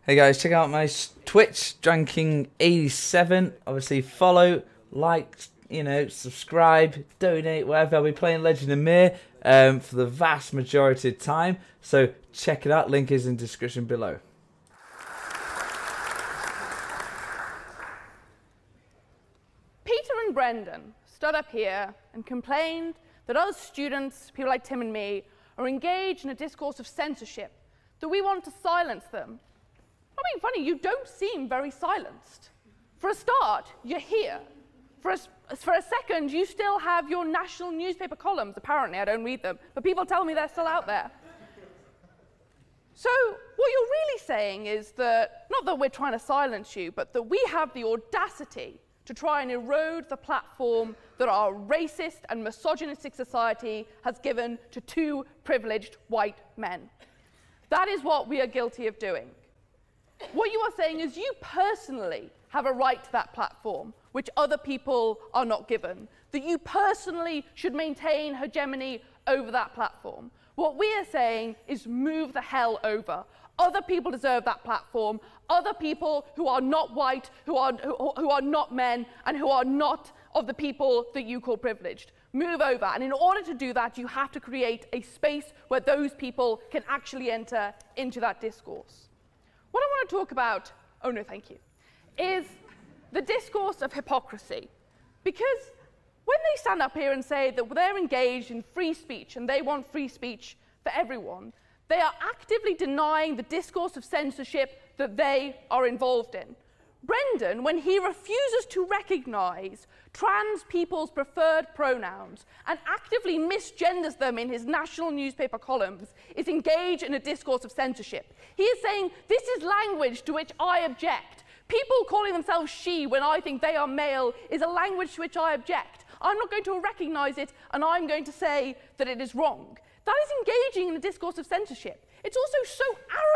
Hey guys, check out my Twitch, Dranking87. Obviously follow, like, subscribe, donate, whatever. I'll be playing Legend of Mir for the vast majority of time. So check it out. Link is in the description below. Peter and Brendan stood up here and complained that us students, people like Tim and me, are engaged in a discourse of censorship, that we want to silence them. I mean, funny, you don't seem very silenced. For a start, you're here. For a second, you still have your national newspaper columns. Apparently, I don't read them, but people tell me they're still out there. So what you're really saying is that, not that we're trying to silence you, but that we have the audacity to try and erode the platform that our racist and misogynistic society has given to two privileged white men. That is what we are guilty of doing. What you are saying is you personally have a right to that platform, which other people are not given, that you personally should maintain hegemony over that platform. What we are saying is move the hell over. Other people deserve that platform. Other people who are not white, who are not men, and who are not of the people that you call privileged. Move over. And in order to do that, you have to create a space where those people can actually enter into that discourse. What I want to talk about, oh no, thank you, is the discourse of hypocrisy. Because when they stand up here and say that they're engaged in free speech and they want free speech for everyone, they are actively denying the discourse of censorship that they are involved in. Brendan, when he refuses to recognize trans people's preferred pronouns and actively misgenders them in his national newspaper columns, is engaged in a discourse of censorship. He is saying, this is language to which I object. People calling themselves she when I think they are male is a language to which I object. I'm not going to recognize it, and I'm going to say that it is wrong. That is engaging in a discourse of censorship. It's also so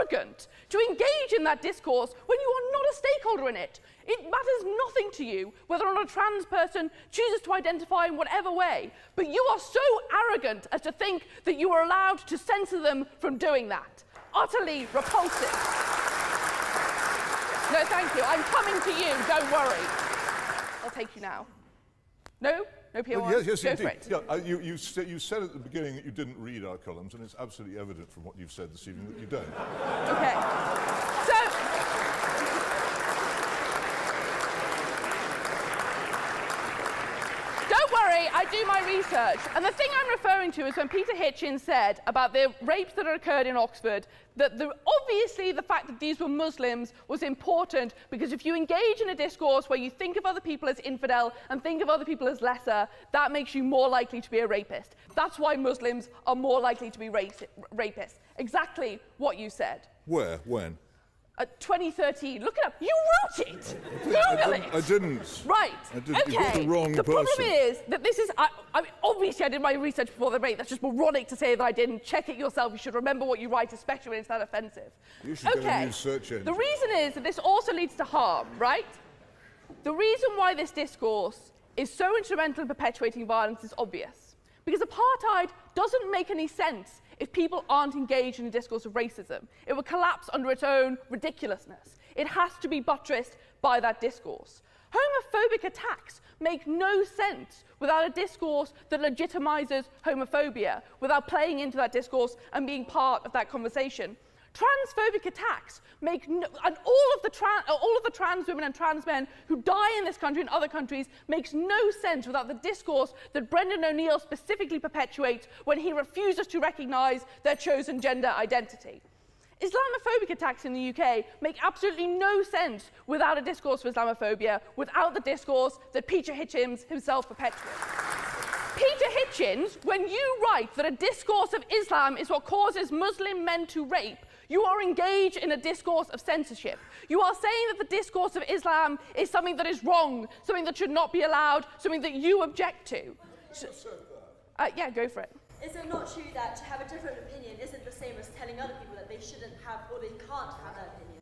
arrogant to engage in that discourse when you are not a stakeholder in it. It matters nothing to you whether or not a trans person chooses to identify in whatever way, but you are so arrogant as to think that you are allowed to censor them from doing that. Utterly repulsive. No, thank you. I'm coming to you. Don't worry. I'll take you now. No? No PR1? Well, yes, Go indeed. for it. Yeah, you said at the beginning that you didn't read our columns, and it's absolutely evident from what you've said this evening that you don't. Okay. So, don't worry, I do my research. And the thing I'm referring to is when Peter Hitchens said about the rapes that had occurred in Oxford, that obviously the fact that these were Muslims was important, because if you engage in a discourse where you think of other people as infidel and think of other people as lesser, that makes you more likely to be a rapist. That's why Muslims are more likely to be rapists. Exactly what you said. Where? When? 2013. Look it up. You wrote it. Google it. I didn't. Right. Okay. You got the wrong person. problem is that this is, I mean, obviously I did my research before the rape. That's just moronic to say that I didn't. Check it yourself. You should remember what you write, especially when it's that offensive. You should get a new search engine. The reason is that this also leads to harm, right? The reason why this discourse is so instrumental in perpetuating violence is obvious. Because apartheid doesn't make any sense if people aren't engaged in a discourse of racism. It would collapse under its own ridiculousness. It has to be buttressed by that discourse. Homophobic attacks make no sense without a discourse that legitimizes homophobia, without playing into that discourse and being part of that conversation. Transphobic attacks make no, and all of the trans women and trans men who die in this country and other countries makes no sense without the discourse that Brendan O'Neill specifically perpetuates when he refuses to recognize their chosen gender identity. Islamophobic attacks in the UK make absolutely no sense without a discourse of Islamophobia, without the discourse that Peter Hitchens himself perpetuates. Peter Hitchens, when you write that a discourse of Islam is what causes Muslim men to rape, you are engaged in a discourse of censorship. You are saying that the discourse of Islam is something that is wrong, something that should not be allowed, something that you object to. Yeah, go for it. Is it not true that to have a different opinion isn't the same as telling other people that they shouldn't have or they can't have that opinion?